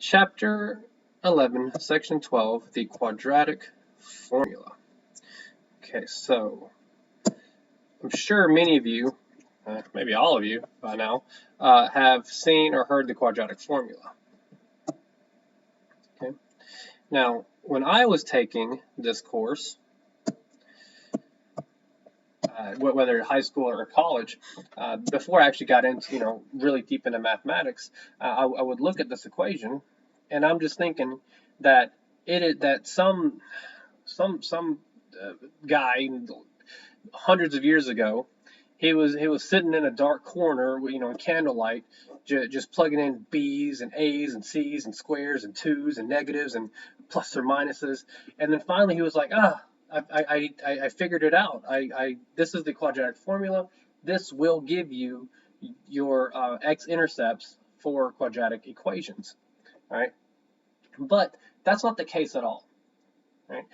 Chapter 11, Section 12, the Quadratic Formula. Okay, so I'm sure many of you, maybe all of you by now, have seen or heard the quadratic formula. Okay. Now, when I was taking this course, whether high school or college, before I actually got into, really deep into mathematics, I would look at this equation, and I'm just thinking that some guy hundreds of years ago, he was sitting in a dark corner, in candlelight, just plugging in B's and A's and C's and squares and twos and negatives and plus or minuses, and then finally he was like, I figured it out. This is the quadratic formula. This will give you your X-intercepts for quadratic equations, right? But that's not the case at all, right?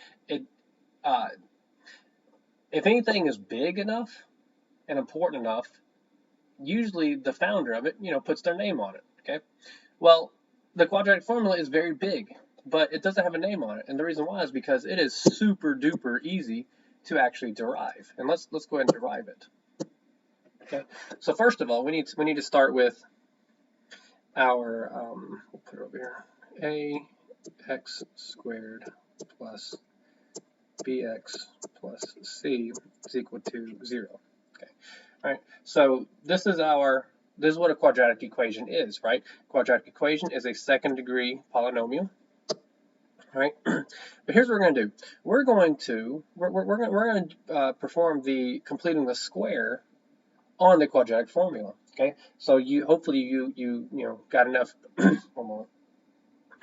If anything is big enough and important enough, usually the founder of it, puts their name on it, okay? Well, the quadratic formula is very big, but it doesn't have a name on it, and the reason why is because it is super duper easy to actually derive. And let's go ahead and derive it. Okay. So first of all, we need to start with our we'll put it over here. Ax squared plus bx plus c is equal to 0. Okay. All right. So this is what a quadratic equation is, right? Quadratic equation is a second degree polynomial. All right, but here's what we're going to do. We're going to perform the completing the square on the quadratic formula. Okay, so hopefully you got enough.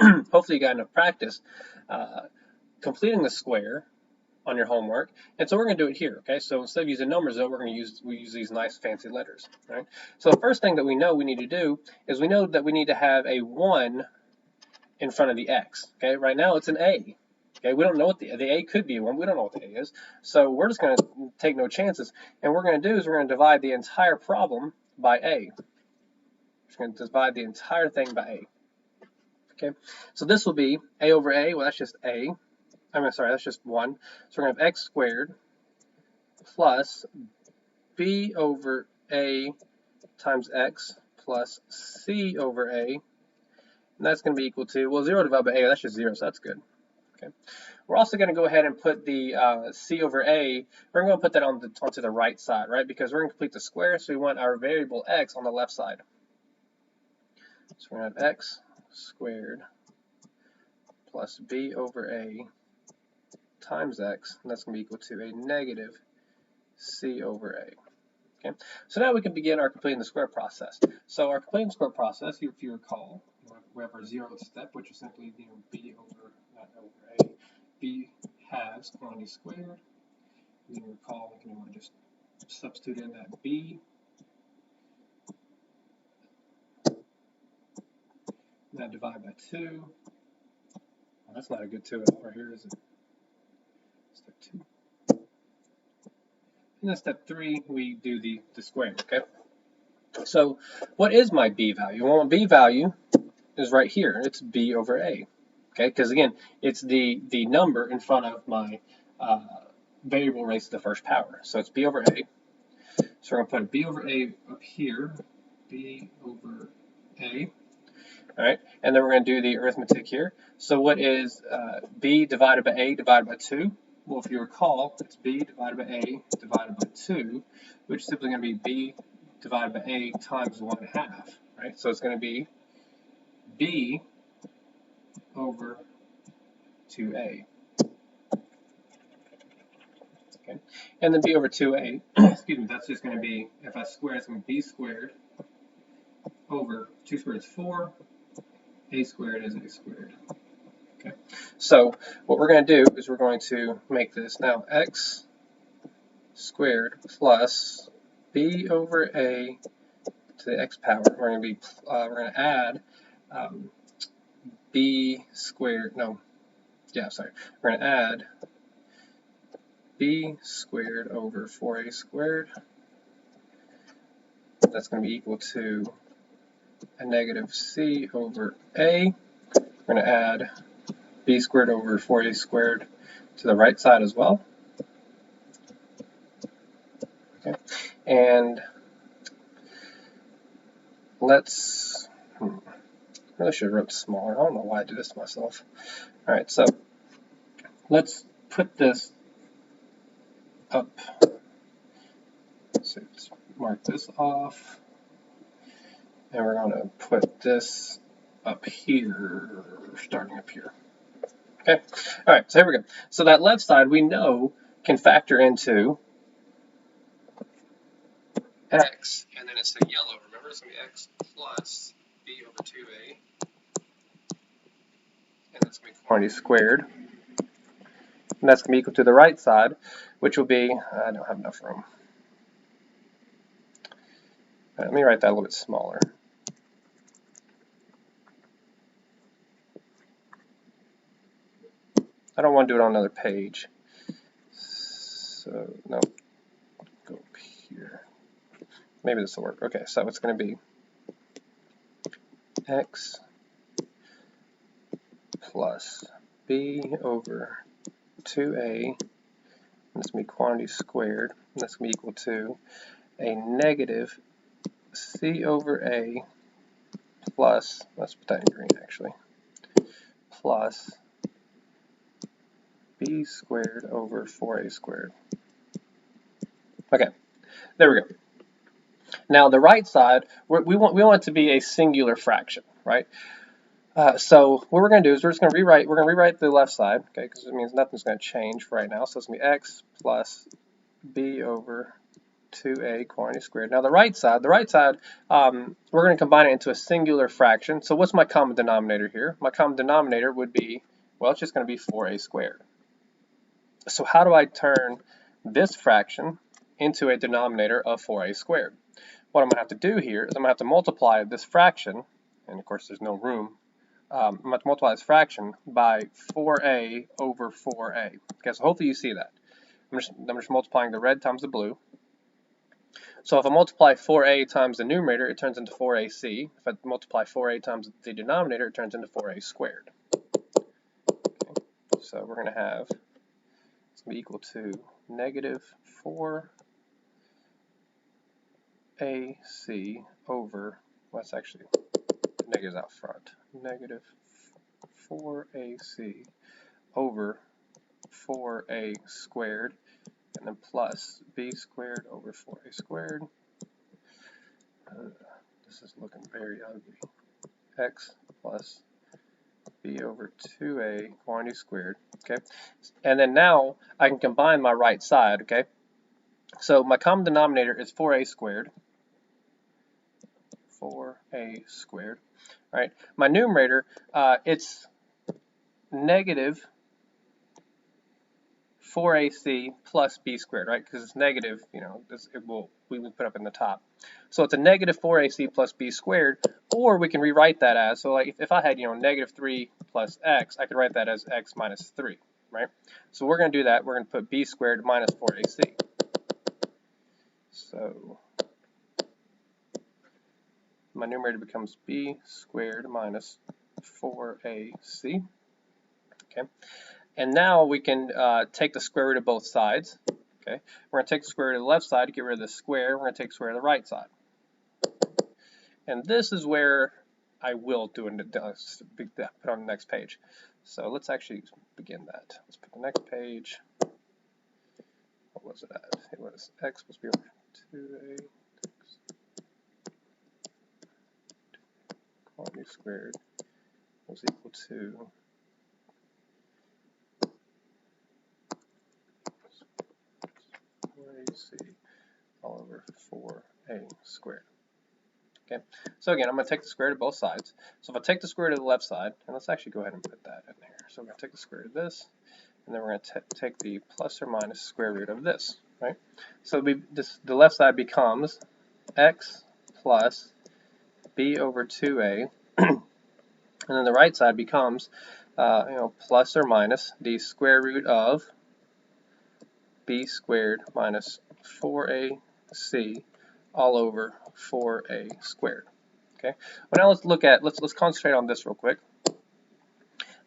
Hopefully you got enough practice completing the square on your homework, and so we're going to do it here. Okay, so instead of using numbers, though, we use these nice fancy letters. Right. So the first thing that we know we need to do is we know that we need to have a 1 in front of the x. Okay, right now it's an a. Okay, we don't know what the a could be 1. We don't know what the a is, so we're just going to take no chances. And what we're going to do is we're going to divide the entire problem by a. We're going to divide the entire thing by a. Okay, so this will be a over a. Well, that's just a. Sorry, that's just 1. So we're going to have x squared plus b over a times x plus c over a. And that's going to be equal to, well, 0 divided by a, that's just 0, so that's good. Okay. We're also going to go ahead and put the c over a, we're going to put that onto the right side, right? Because we're going to complete the square, so we want our variable x on the left side. So we're going to have x squared plus b over a times x, and that's going to be equal to a negative c over a. Okay. So now we can begin our completing the square process. So our completing the square process, if you recall, we have our 0th step, which is simply b over, not over a, b halves quantity squared. You can recall, you can just substitute in that b. Now divide by 2. Well, that's not a good 2 at all right here, is it? Step 2. And then step 3, we do the square, okay? So what is my b value? Well, my b value is right here. It's b over a, okay? Because again, it's the number in front of my variable raised to the first power. So it's b over a. So we're going to put a b over a up here, b over a. All right, and then we're going to do the arithmetic here. So what is b divided by a divided by 2? Well, if you recall, it's b divided by a divided by 2, which is simply going to be b divided by a times 1/2, right? So it's going to be b over 2a. Okay, and then b over 2a, excuse me, that's just going to be, if I square, it's going to be b squared over 2 squared is 4, a squared is a squared. Okay, so what we're going to do is we're going to make this now x squared plus b over a to the x power. We're going to add b squared. No, yeah, sorry. We're going to add b squared over 4a squared. That's going to be equal to a negative c over a. We're going to add b squared over 4a squared to the right side as well. Okay. And let's, really should have wrote smaller. I don't know why I did this to myself. All right, so let's put this up. So let's mark this off. And we're going to put this up here, starting up here. Okay, all right, so here we go. So that left side we know can factor into x, and then it's the yellow, remember? It's going to be x plus b over 2a, and that's going to be quantity squared. And that's going to be equal to the right side, which will be, I don't have enough room. Let me write that a little bit smaller. I don't want to do it on another page. So, no, go up here. Maybe this will work. Okay, so it's going to be x plus b over 2a, and that's going to be quantity squared, and that's going to be equal to a negative c over a plus, let's put that in green actually, plus b squared over 4a squared. Okay, there we go. Now the right side, we want it to be a singular fraction, right? So what we're going to do is we're going to rewrite the left side, okay, because it means nothing's going to change for right now. So it's going to be x plus b over 2a quantity squared. Now the right side, we're going to combine it into a singular fraction. So what's my common denominator here? My common denominator would be, well, it's just going to be 4a squared. So how do I turn this fraction into a denominator of 4a squared? What I'm going to have to do here is I'm going to have to multiply this fraction, and of course there's no room. I'm going to multiply this fraction by 4a over 4a. Okay, so hopefully you see that. I'm just multiplying the red times the blue. So if I multiply 4a times the numerator, it turns into 4ac. If I multiply 4a times the denominator, it turns into 4a squared. Okay, so we're going to have, it's going to be equal to negative 4ac over, well, that's actually negatives out front, negative 4ac over 4a squared, and then plus b squared over 4a squared. This is looking very ugly. X plus b over 2a quantity squared. Okay, and then now I can combine my right side. Okay, so my common denominator is 4a squared. 4a squared. All right, my numerator, it's negative 4ac plus b squared, right? Because it's negative, you know, we will put up in the top. So it's a negative 4ac plus b squared, or we can rewrite that as, so like if I had, you know, negative 3 plus x, I could write that as x minus 3, right? So we're going to do that. We're going to put b squared minus 4ac. So my numerator becomes b squared minus 4ac. Okay. And now we can take the square root of both sides. Okay, we're going to take the square root of the left side to get rid of the square. We're going to take the square root of the right side. And this is where I will do put on the next page. So let's actually begin that. Let's put the next page. What was it at? It was x plus b over 2a quantity squared was equal to AC all over 4a squared. Okay, so again, I'm going to take the square root of both sides. So if I take the square root of the left side, and let's actually go ahead and put that in here. So we're going to take the square root of this, and then we're going to take the plus or minus square root of this, right? So the left side becomes x plus b over 2a, and then the right side becomes, plus or minus the square root of b squared minus 4ac all over 4a squared. Okay. Well, now let's concentrate on this real quick.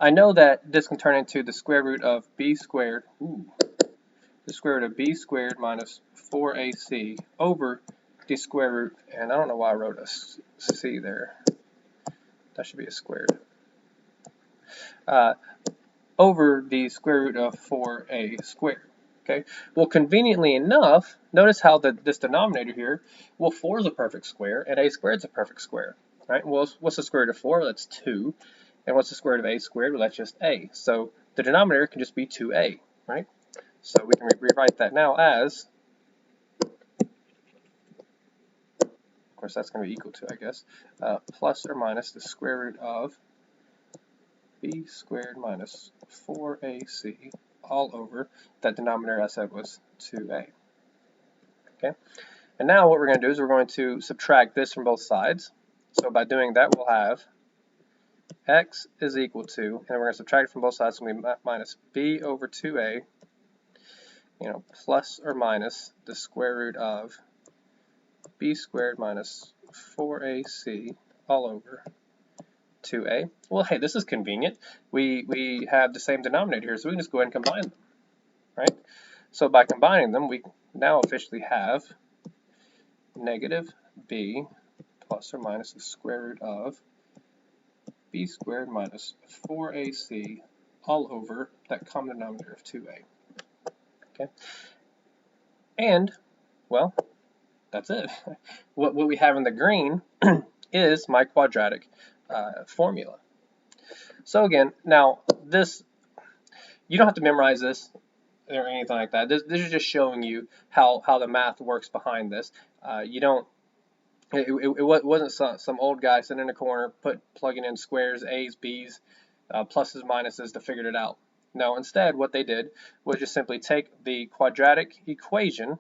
I know that this can turn into the square root of b squared, the square root of b squared minus 4ac over the square root, and I don't know why I wrote a c there. That should be a squared. Over the square root of 4a squared. Okay. Well, conveniently enough, notice how this denominator here, well, 4 is a perfect square, and a squared is a perfect square. Right? Well, what's the square root of 4? That's 2. And what's the square root of a squared? Well, that's just a. So the denominator can just be 2a. Right? So we can rewrite that now as, of course, that's going to be equal to, I guess, plus or minus the square root of b squared minus 4ac all over, that denominator I said was 2a. Okay, and now what we're going to do is we're going to subtract this from both sides. So by doing that, we'll have x is equal to, and we're going to subtract it from both sides, so we'll be minus b over 2a, plus or minus the square root of b squared minus 4ac all over 2a. Well, hey, this is convenient. We have the same denominator here, so we can just go ahead and combine them, right? So by combining them, we now officially have negative b plus or minus the square root of b squared minus 4ac all over that common denominator of 2a. Okay, and, well, that's it. What we have in the green is my quadratic formula. So again, now this, you don't have to memorize this or anything like that. This is just showing you how the math works behind this. You don't, it wasn't some old guy sitting in a corner plugging in squares, a's, b's, pluses, minuses to figure it out. No, instead what they did was just simply take the quadratic equation,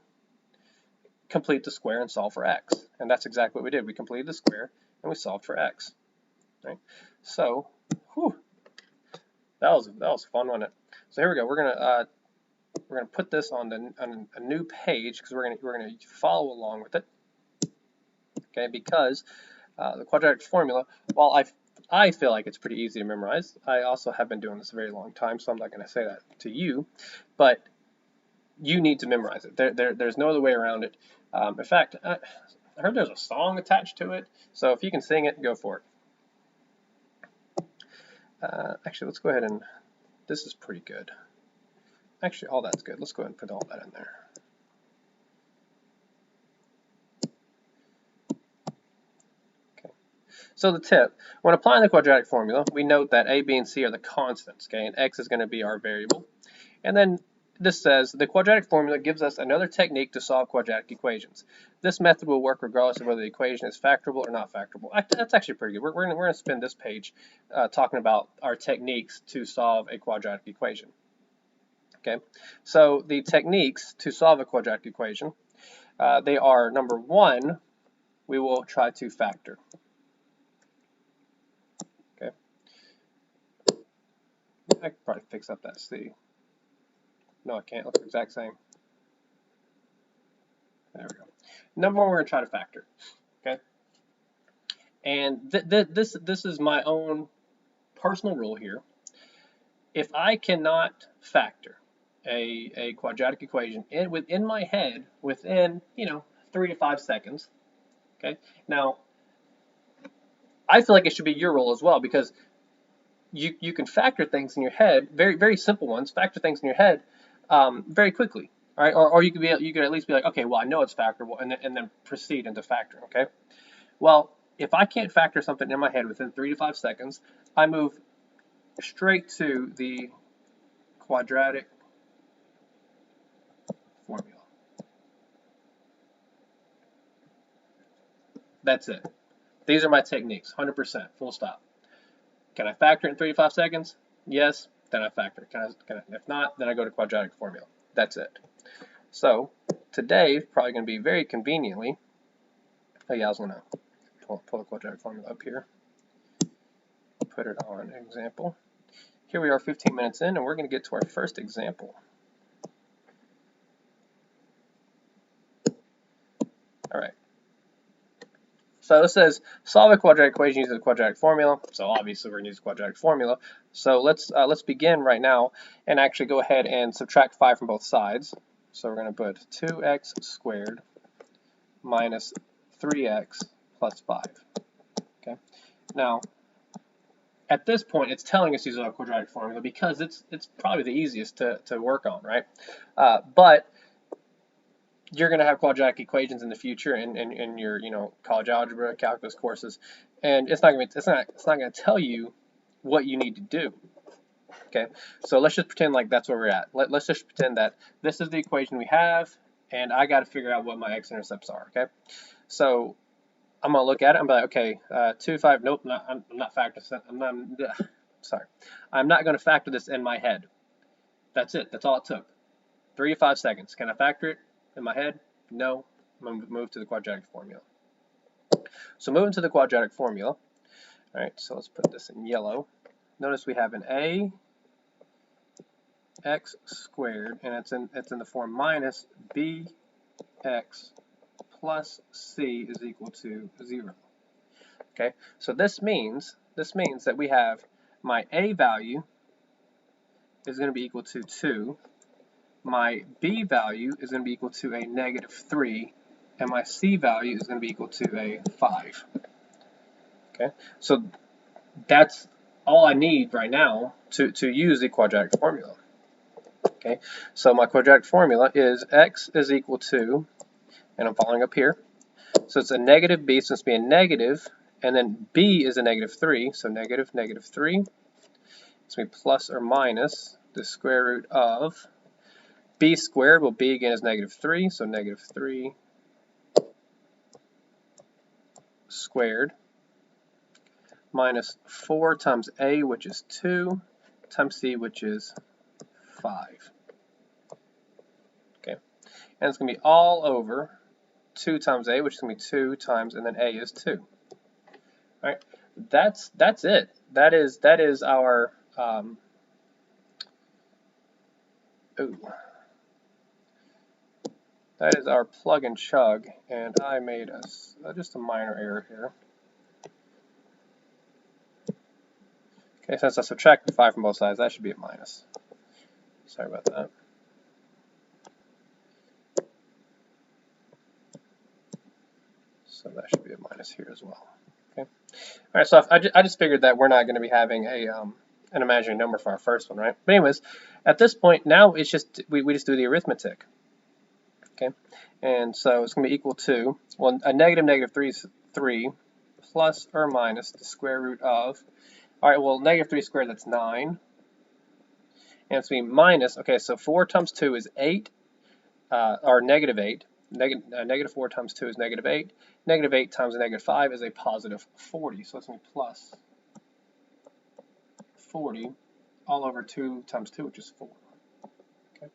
complete the square, and solve for x. And that's exactly what we did. We completed the square and we solved for x. Right? So, that was fun, wasn't it? So here we go. We're gonna put this on a new page because we're gonna follow along with it. Okay, because the quadratic formula, while I feel like it's pretty easy to memorize, I also have been doing this a very long time, so I'm not going to say that to you, but you need to memorize it. There's no other way around it. In fact, I heard there's a song attached to it, so if you can sing it, go for it. Actually, let's go ahead and, this is pretty good. Actually, all that's good. Let's go ahead and put all that in there. Okay. So the tip, when applying the quadratic formula, we note that a, b, and c are the constants, okay, and x is going to be our variable. And then this says, the quadratic formula gives us another technique to solve quadratic equations. This method will work regardless of whether the equation is factorable or not factorable. That's actually pretty good. We're going to spend this page talking about our techniques to solve a quadratic equation. Okay, so the techniques to solve a quadratic equation, they are, number one, we will try to factor. Okay, I could probably fix up that C. No, I can't. It looks the exact same. There we go. Number one, we're going to try to factor. Okay, and this is my own personal rule here. If I cannot factor a quadratic equation within my head within 3 to 5 seconds, okay. Now, I feel like it should be your rule as well, because you can factor things in your head, very simple ones, factor things in your head very quickly, all right? Or you could at least be like, okay, well, I know it's factorable, and then proceed into factoring, okay? Well, if I can't factor something in my head within 3 to 5 seconds, I move straight to the quadratic formula. That's it. These are my techniques, 100%, full stop. Can I factor in 3 to 5 seconds? Yes, then I factor. If not, then I go to quadratic formula. That's it. So today, probably going to be very conveniently, oh yeah, I was going to pull the quadratic formula up here, put it on example. Here we are 15 minutes in, and we're going to get to our first example. All right. So it says solve a quadratic equation using the quadratic formula. So obviously we're going to use the quadratic formula. So let's begin right now and actually go ahead and subtract 5 from both sides. So we're going to put 2x squared minus 3x plus 5. Okay. Now at this point it's telling us to use a quadratic formula because it's probably the easiest to work on, right? But you're going to have quadratic equations in the future in your college algebra, calculus courses, and it's not going to tell you what you need to do. Okay, so let's just pretend like that's where we're at. Let's just pretend that this is the equation we have, and I got to figure out what my x-intercepts are. Okay, so I'm gonna look at it. I'm like, okay, 2, 5. Nope, I'm not factoring. I'm not going to factor this in my head. That's it. That's all it took. 3 to 5 seconds. Can I factor it in my head? No. I'm going to move to the quadratic formula. So moving to the quadratic formula. All right, so let's put this in yellow. Notice we have an a x squared, and it's in the form minus bx plus c is equal to 0. Okay, so this means that we have my a value is going to be equal to 2. My b value is going to be equal to a negative 3, and my c value is going to be equal to a 5. Okay, so that's all I need right now to use the quadratic formula. Okay, so my quadratic formula is x is equal to, and I'm following up here, so it's a negative b, so it's being negative, and then b is a negative 3, so negative 3. It's going to be plus or minus the square root of b squared. Well, b again is negative 3, so negative 3 squared minus 4 times a, which is 2, times c, which is 5. Okay, and it's going to be all over 2 times a, which is going to be 2 times, and then a is 2. All right, that's it. That is our that is our plug and chug, and I made just a minor error here. Okay, since I subtracted 5 from both sides, that should be a minus. Sorry about that. So that should be a minus here as well. Okay. All right, so I just figured that we're not going to be having an imaginary number for our first one, right? But anyways, at this point, now it's just we just do the arithmetic. Okay, and so it's going to be equal to, well, a negative 3 is 3 plus or minus the square root of, all right, well, negative 3 squared, that's 9. And it's going to be minus, okay, so 4 times 2 is 8, or negative 8. Negative 4 times 2 is negative 8. Negative 8 times a negative 5 is a positive 40. So it's going to be plus 40 all over 2 times 2, which is 4. Okay,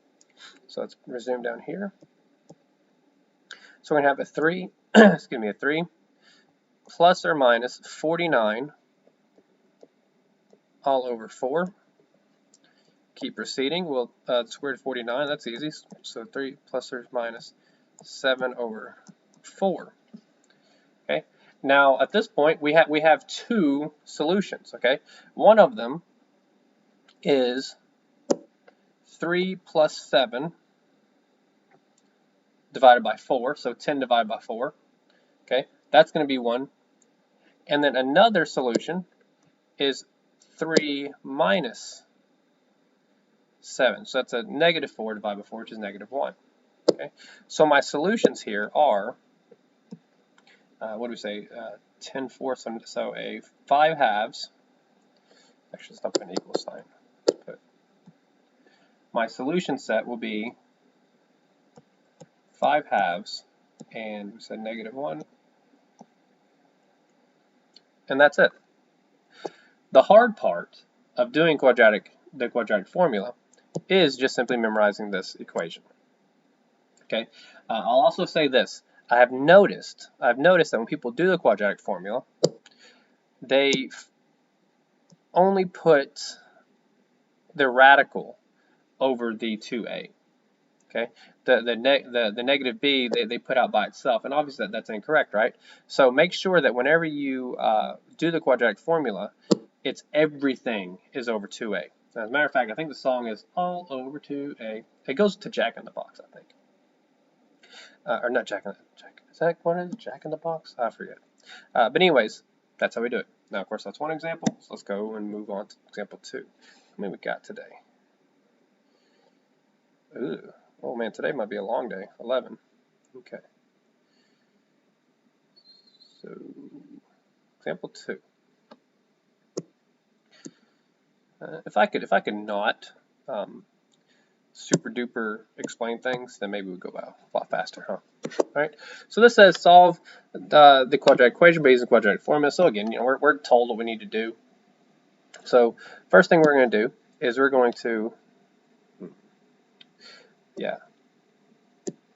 so let's resume down here. So we're going to have a 3, excuse me, a 3 plus or minus 49 all over 4. Keep proceeding. Well, the square root of 49, that's easy. So 3 plus or minus 7 over 4. Okay. Now at this point we have 2 solutions. Okay. One of them is 3 plus 7 divided by 4, so 10 divided by 4. Okay, that's going to be one. And then another solution is 3 minus 7, so that's a negative 4 divided by 4, which is negative 1. Okay, so my solutions here are, what do we say, 10 fourths, so a 5 halves. Actually, let's not put an equal sign. My solution set will be 5 halves, and we said negative 1, and that's it. The hard part of doing the quadratic formula is just simply memorizing this equation. Okay, I'll also say this. I've noticed that when people do the quadratic formula, they only put the radical over the 2a. Okay, the negative b they put out by itself, and obviously that's incorrect, right? So make sure that whenever you do the quadratic formula, it's everything is over 2a. As a matter of fact, I think the song is all over 2a. It goes to Jack in the Box, I think, or not Jack. Is that one of the Jack in the Box? I forget. But anyways, that's how we do it. Now, of course, that's one example. So let's go and move on to example 2. How many we got today? Ooh. Oh man, today might be a long day. 11. Okay. So, example 2. If I could not super duper explain things, then maybe we'd go a lot faster, huh? All right. So this says solve the quadratic equation based on quadratic formula. So again, we're told what we need to do. So first thing we're going to do is we're going to,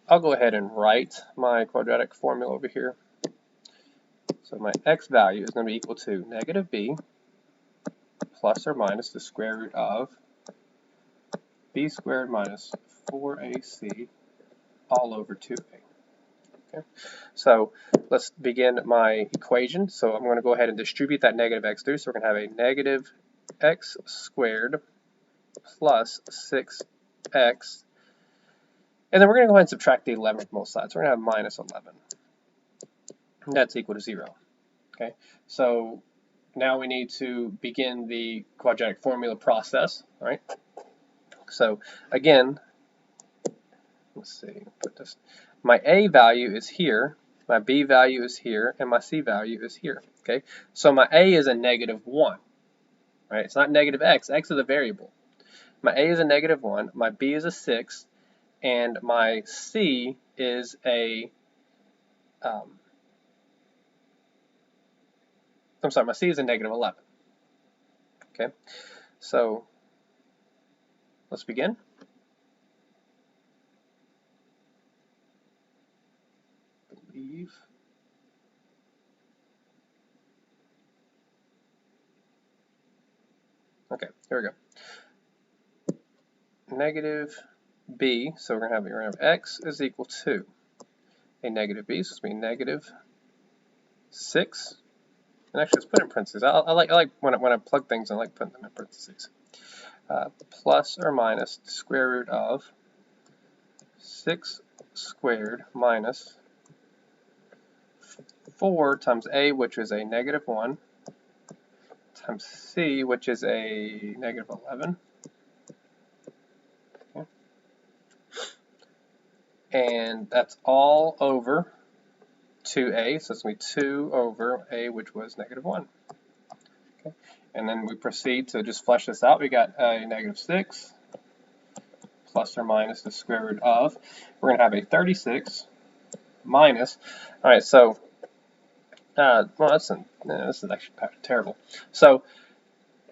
I'll go ahead and write my quadratic formula over here. So my x value is going to be equal to negative b plus or minus the square root of b squared minus 4ac all over 2a. Okay. So let's begin my equation. So I'm going to go ahead and distribute that negative x through. So we're going to have a negative x squared plus 6x. And then we're going to go ahead and subtract the 11 from both sides. We're going to have minus 11. That's equal to 0. Okay. So now we need to begin the quadratic formula process. All right. So again, let's see, put this. My a value is here, my b value is here, and my c value is here. Okay. So my a is a negative 1. Right. It's not negative x. X is a variable. My a is a negative 1. My b is a 6, and my c is a I'm sorry, my c is a negative 11. Okay, so let's begin. Okay, here we go. Negative b, so we're going to have x is equal to a negative b, so it's going to be negative 6. And actually, let's put it in parentheses. I like when I plug things, I like putting them in parentheses. Plus or minus the square root of 6 squared minus 4 times a, which is a negative 1, times c, which is a negative 11. Okay. And that's all over 2a, so it's going to be 2 over a, which was negative 1. Okay. And then we proceed to just flesh this out. We got a negative 6 plus or minus the square root of. We're going to have a 36 minus. All right, so well, this is actually terrible. So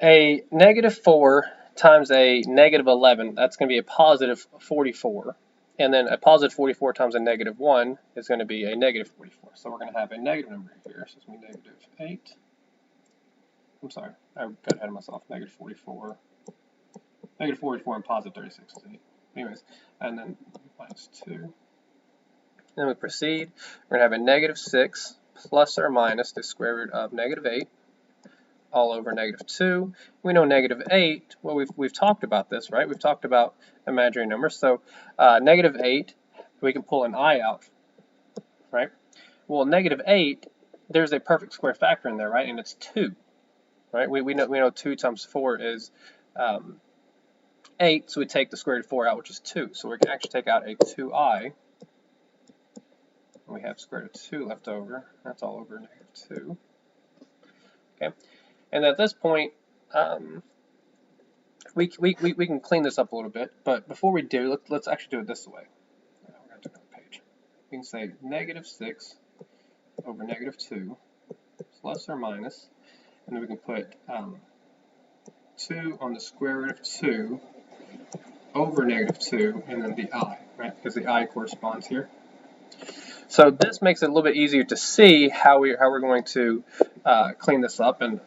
a negative 4 times a negative 11, that's going to be a positive 44. And then a positive 44 times a negative 1 is going to be a negative 44. So we're going to have a negative number here. So it's going to be negative 8. I'm sorry, I got ahead of myself. Negative 44. Negative 44 and positive 36 is 8. Anyways, and then minus 2. Then we proceed. We're going to have a negative 6 plus or minus the square root of negative 8 all over negative 2. We know negative 8, well, we've talked about this, right? We've talked about imaginary numbers. So negative 8, we can pull an I out, right? Well, negative 8, there's a perfect square factor in there, right? And it's 2, right? We know 2 times 4 is 8, so we take the square root of 4 out, which is 2. So we can actually take out a 2i. We have square root of 2 left over. That's all over negative 2. Okay. And at this point, we can clean this up a little bit. But before we do, let's actually do it this way. We're going to do another page. We can say negative 6 over negative 2 plus or minus. And then we can put 2 on the square root of 2 over negative 2, and then the I, right? Because the I corresponds here. So this makes it a little bit easier to see how we're going to clean this up, and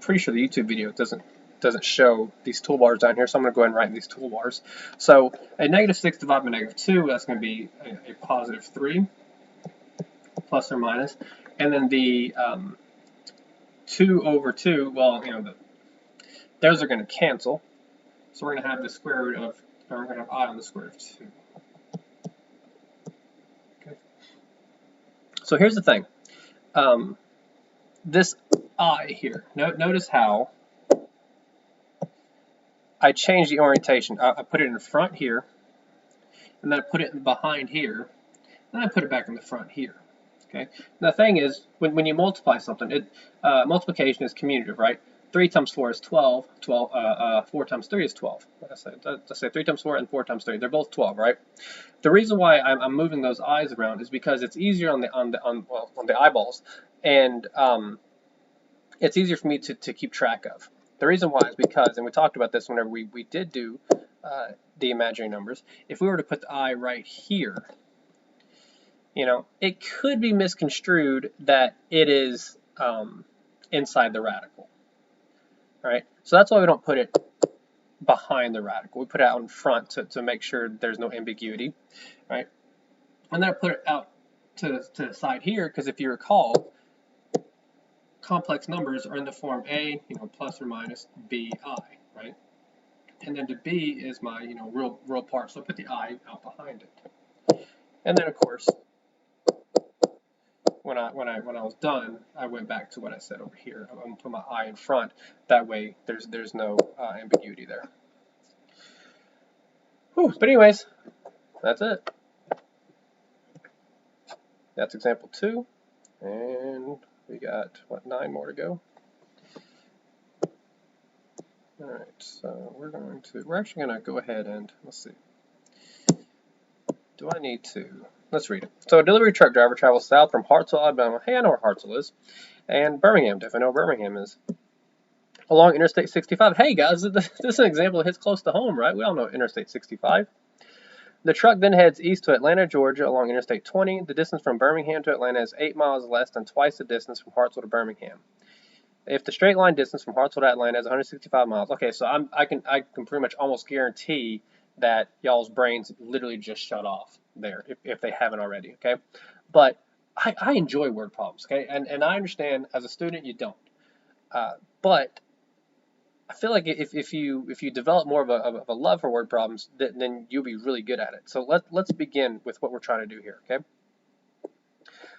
pretty sure the YouTube video doesn't doesn't show these toolbars down here, so I'm going to go ahead and write these toolbars. So a -6 divided by -2, that's going to be a +3, plus or minus, and then the 2 over 2, well, those are going to cancel, so we're going to have the square root of, or we're going to have I on the square root of 2. Okay. So here's the thing. This I here, notice how I changed the orientation. I put it in the front here, and then I put it behind here, and I put it back in the front here. Okay. Now the thing is, when you multiply something, multiplication is commutative, right? 3 times 4 is 12. 4 times 3 is 12. Let's say 3 times 4 and 4 times 3. They're both 12, right? The reason why I'm moving those I's around is because it's easier on the eyeballs, and it's easier for me to keep track of. The reason why is because, and we talked about this whenever we did do the imaginary numbers, if we were to put the I right here, it could be misconstrued that it is inside the radical. All right, so that's why we don't put it behind the radical. We put it out in front to make sure there's no ambiguity, right? And then I put it out to the side here because if you recall, complex numbers are in the form a, plus or minus bi, right? And then the b is my, real part. So I put the I out behind it. And then of course, when I was done, I went back to what I said over here. I'm gonna put my I in front. That way, there's no ambiguity there. Whew. But anyways, that's it. That's example 2, and we got what, 9 more to go. All right, so we're actually gonna go ahead and let's see. Do I need to? Let's read it. So a delivery truck driver travels south from Hartselle, Alabama. Hey, I know where Hartselle is. And Birmingham, if I know where Birmingham is. Along Interstate 65. Hey, guys, this is an example that hits close to home, right? We all know Interstate 65. The truck then heads east to Atlanta, Georgia, along Interstate 20. The distance from Birmingham to Atlanta is 8 miles less than twice the distance from Hartselle to Birmingham. If the straight line distance from Hartselle to Atlanta is 165 miles, okay, so I can pretty much almost guarantee that y'all's brains literally just shut off there if they haven't already, okay? But I enjoy word problems, okay? And I understand as a student you don't, but I feel like if you develop more of a love for word problems, then you'll be really good at it. So let's begin with what we're trying to do here, okay?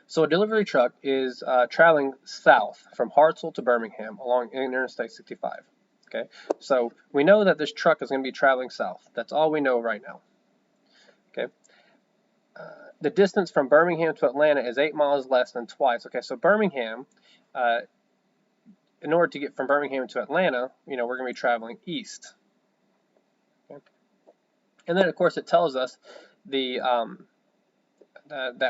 So a delivery truck is traveling south from Hartselle to Birmingham along Interstate 65. Okay, so we know that this truck is going to be traveling south. That's all we know right now. Okay, the distance from Birmingham to Atlanta is 8 miles less than twice. Okay, so Birmingham, in order to get from Birmingham to Atlanta, we're going to be traveling east. Okay? And then, of course, it tells us that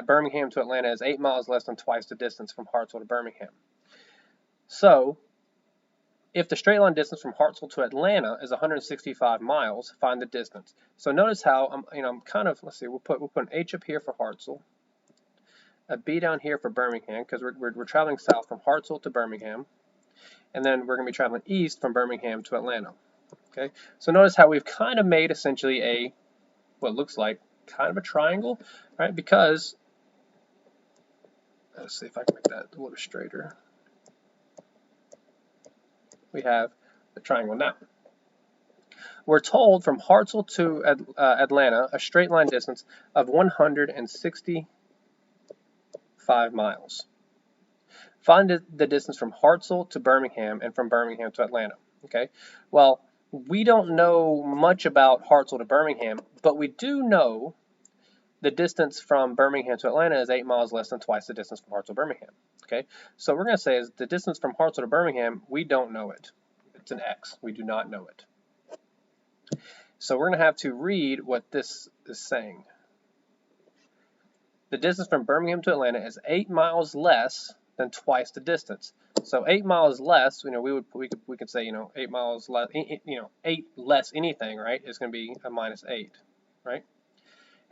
Birmingham to Atlanta is 8 miles less than twice the distance from Hartselle to Birmingham. So if the straight line distance from Hartselle to Atlanta is 165 miles, find the distance. So notice how I'm kind of, let's see, we'll put an H up here for Hartselle, a B down here for Birmingham because we're traveling south from Hartselle to Birmingham, and then we're going to be traveling east from Birmingham to Atlanta. Okay, so notice how we've kind of made essentially what looks like kind of a triangle, right? Because let's see if I can make that a little straighter. We have the triangle now. We're told from Hartselle to Atlanta, a straight line distance of 165 miles. Find the distance from Hartselle to Birmingham and from Birmingham to Atlanta. Okay, well, we don't know much about Hartselle to Birmingham, but we do know the distance from Birmingham to Atlanta is 8 miles less than twice the distance from Hartselle to Birmingham. Okay, so we're going to say is the distance from Hartselle to Birmingham, we don't know it. It's an X. We do not know it. So we're going to have to read what this is saying. The distance from Birmingham to Atlanta is 8 miles less than twice the distance. So 8 miles less, we could say 8 miles less, 8 less anything, right? Is going to be a minus 8, right?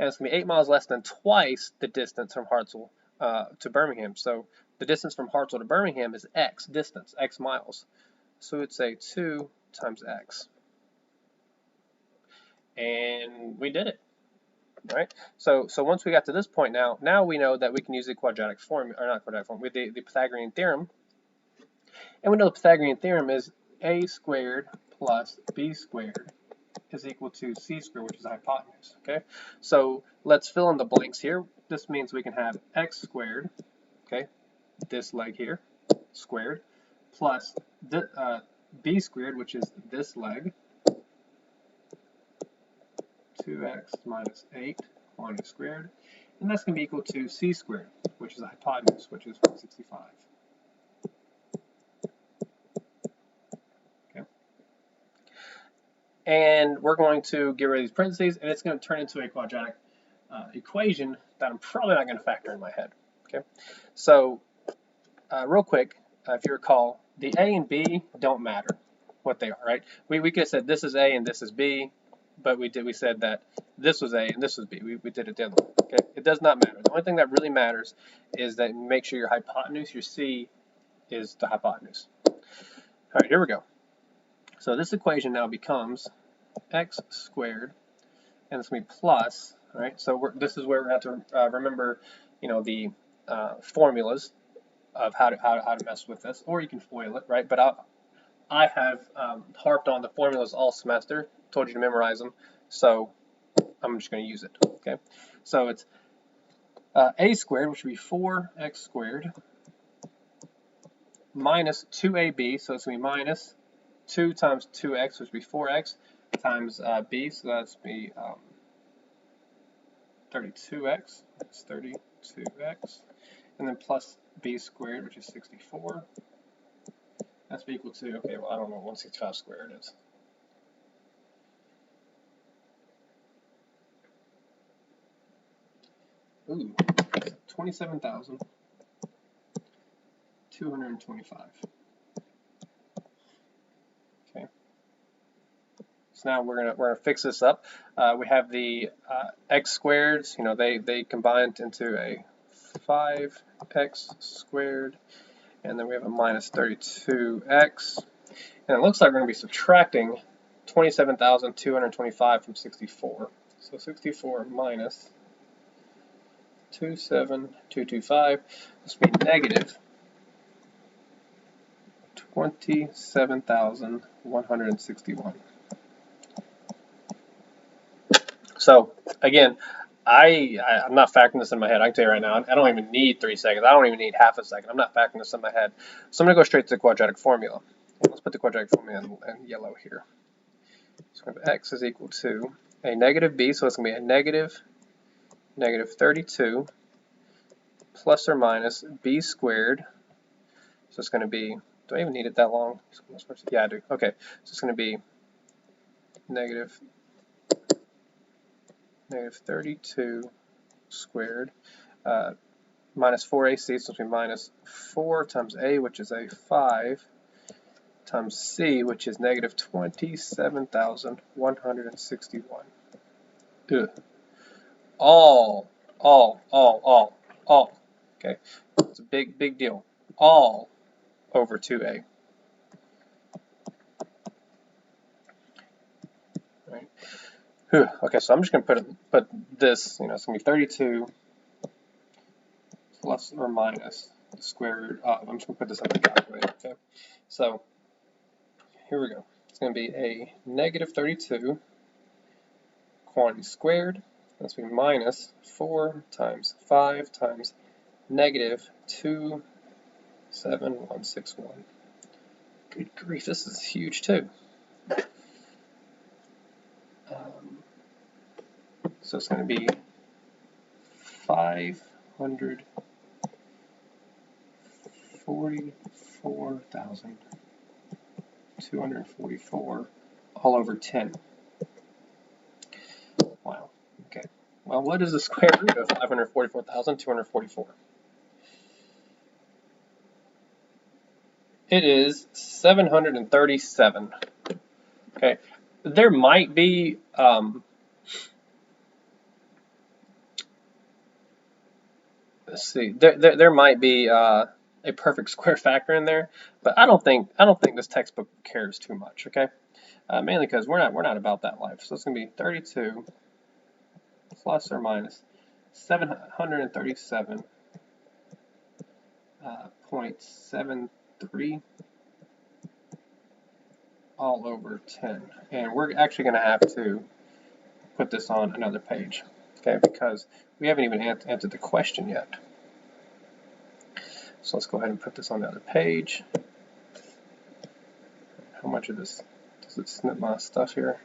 And it's going to be 8 miles less than twice the distance from Hartselle to Birmingham. So the distance from Hartselle to Birmingham is X distance, X miles. So we would say 2 times x. And we did it. Right? So once we got to this point now we know that we can use the quadratic formula, or not quadratic formula, the Pythagorean theorem. And we know the Pythagorean theorem is a squared plus b squared is equal to c squared, which is the hypotenuse. Okay, so let's fill in the blanks here. This means we can have x squared, okay, this leg here, squared, plus b squared, which is this leg, 2x minus 8 quantity squared, and that's going to be equal to c squared, which is the hypotenuse, which is 165. Okay. And we're going to get rid of these parentheses, and it's going to turn into a quadratic equation that I'm probably not going to factor in my head. Okay. So real quick, if you recall, the a and b don't matter what they are, right? We could have said this is a and this is b, but we said that this was a and this was b. We did it the other way. Okay, it does not matter. The only thing that really matters is that make sure your hypotenuse, your c, is the hypotenuse. All right, here we go. So this equation now becomes x squared, and it's going to be plus. All right, so this is where we're going to have to remember, you know, the formulas of how to mess with this, or you can FOIL it, right? But I have harped on the formulas all semester, told you to memorize them, so I'm just going to use it. Okay, so it's a squared, which would be 4x squared, minus 2ab, so it's going to be minus 2 times 2x, which would be 4x, times b, so that's be 32x, that's 32x, and then plus b squared, which is 64. That's equal to, okay, well, I don't know what 165 squared is. Ooh, 27,225. Okay. So now we're gonna fix this up. We have the x squareds. You know, they combined into a 5x squared, and then we have a minus 32x, and it looks like we're going to be subtracting 27,225 from 64. So 64 minus 27225, this will be negative 27,161. So again, I'm not factoring this in my head. I can tell you right now, I don't even need 3 seconds. I don't even need half a second. I'm not factoring this in my head. So I'm going to go straight to the quadratic formula. Let's put the quadratic formula in yellow here. So we have x is equal to a negative b, so it's going to be a negative 32 plus or minus b squared. So it's going to be, do I even need it that long? Yeah, I do. Okay, so it's going to be negative 32 squared minus 4ac, so it's going to be minus 4 times a, which is a 5, times c, which is negative 27,161. All. Okay, it's a big deal. All over 2a. Right. Okay, so I'm just going to put this, you know, it's going to be 32 plus or minus the square root of. I'm just going to put this on the calculator. Okay, so here we go. It's going to be a negative 32 quantity squared. That's going to be minus 4 times 5 times negative 27161. Good grief, this is huge too. So it's going to be 544,244 all over 10. Wow. Okay. Well, what is the square root of 544,244? It is 737. Okay. There might be let's see. There might be a perfect square factor in there, but I don't think this textbook cares too much. Okay, mainly because we're not about that life. So it's gonna be 32 plus or minus 737.73 all over 10, and we're actually gonna have to put this on another page, okay, because we haven't even answered the question yet. So let's go ahead and put this on the other page. How much of this does it snip my stuff here?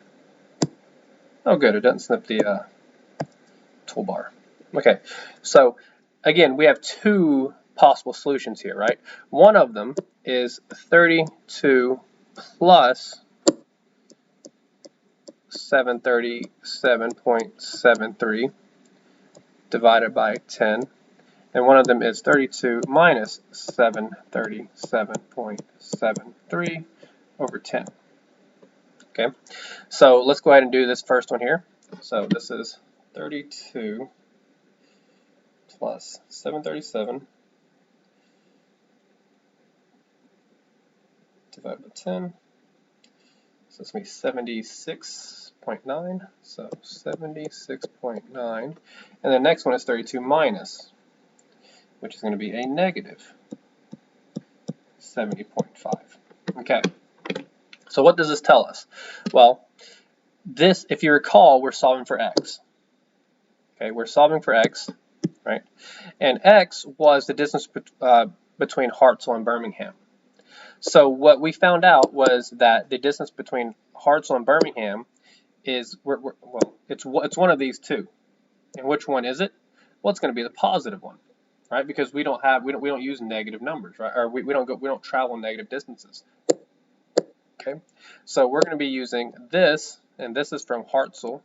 Oh, good, it doesn't snip the toolbar. Okay, so again, we have two possible solutions here, right? One of them is 32 plus 737.73 divided by 10. And one of them is 32 minus 737.73 over 10. Okay, so let's go ahead and do this first one here. So this is 32 plus 737 divided by 10. So it's going to be 76.9. So 76.9. And the next one is 32 minus, which is going to be a negative 70.5. Okay. So what does this tell us? Well, this, if you recall, we're solving for x. Okay, we're solving for x, right? And x was the distance between Hartselle and Birmingham. So what we found out was that the distance between Hartselle and Birmingham is, well, it's one of these two. And which one is it? Well, it's going to be the positive one, right? Because we don't use negative numbers, right? Or we don't travel negative distances. Okay, so we're going to be using this, and this is from Hartselle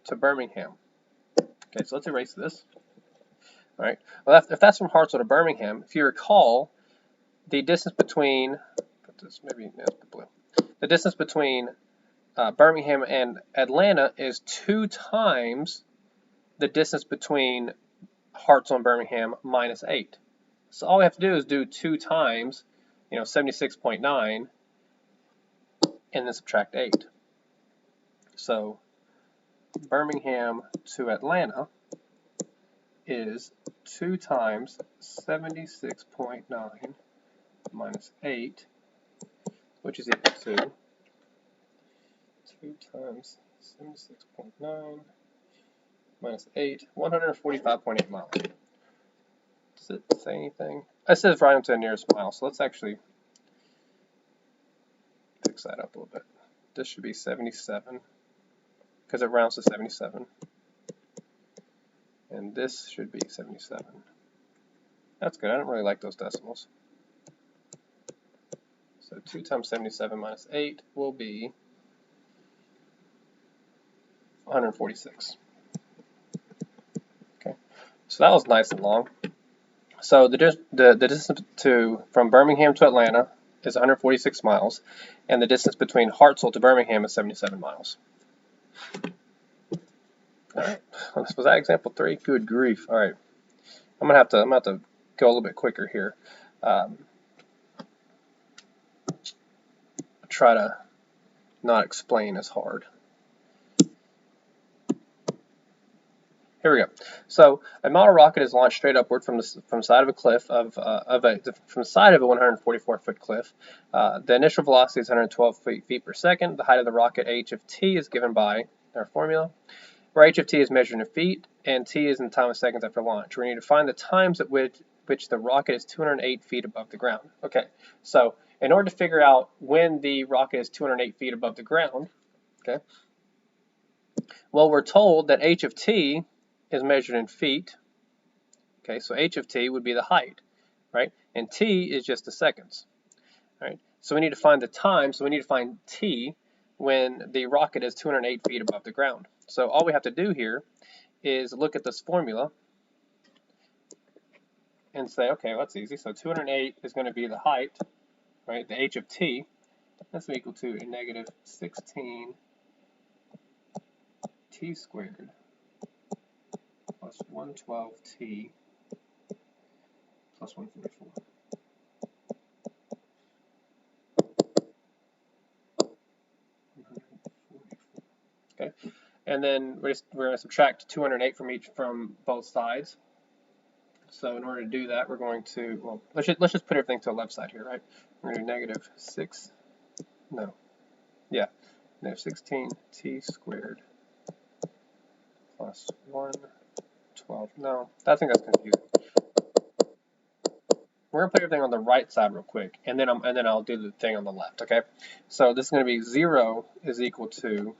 to Birmingham. Okay, so let's erase this. All right, well, if that's from Hartselle to Birmingham, if you recall, the distance between, the distance between Birmingham and Atlanta is 2 times the distance between Hartselle and Birmingham minus 8. So all we have to do is do 2 times, 76.9, and then subtract 8. So Birmingham to Atlanta is 2 times 76.9 minus 8, which is equal to 2 times 76.9 minus 8, 145.8 miles. Does it say anything? It says right into the nearest mile, so let's actually fix that up a little bit. This should be 77, because it rounds to 77. And this should be 77. That's good. I don't really like those decimals. So 2 times 77 minus 8 will be 146. Okay, so that was nice and long. So the distance from Birmingham to Atlanta is 146 miles, and the distance between Hartselle to Birmingham is 77 miles. All right, was that example 3? Good grief! All right, I'm gonna have to go a little bit quicker here. Try to not explain as hard. Here we go. So a model rocket is launched straight upward from the side of a cliff from the side of a 144-foot cliff. The initial velocity is 112 feet per second. The height of the rocket, h of t, is given by our formula, where h of t is measured in feet and t is in time of seconds after launch. We need to find the times at which the rocket is 208 feet above the ground. Okay, so in order to figure out when the rocket is 208 feet above the ground, okay, well, we're told that h of t is measured in feet. Okay, so h of t would be the height, right? And t is just the seconds, right? So we need to find the time, so we need to find t when the rocket is 208 feet above the ground. So all we have to do here is look at this formula and say, okay, well, that's easy. So 208 is going to be the height, right? The h of t, that's equal to a negative 16 t squared plus 112t plus 144. Okay, and then we're going to subtract 208 from both sides. So in order to do that, we're going to, well, let's just put everything to the left side here, right? We're going to do negative 16t squared plus 112. No, I think that's confusing. We're going to put everything on the right side real quick, and then I'll do the thing on the left, okay? So this is going to be 0 is equal to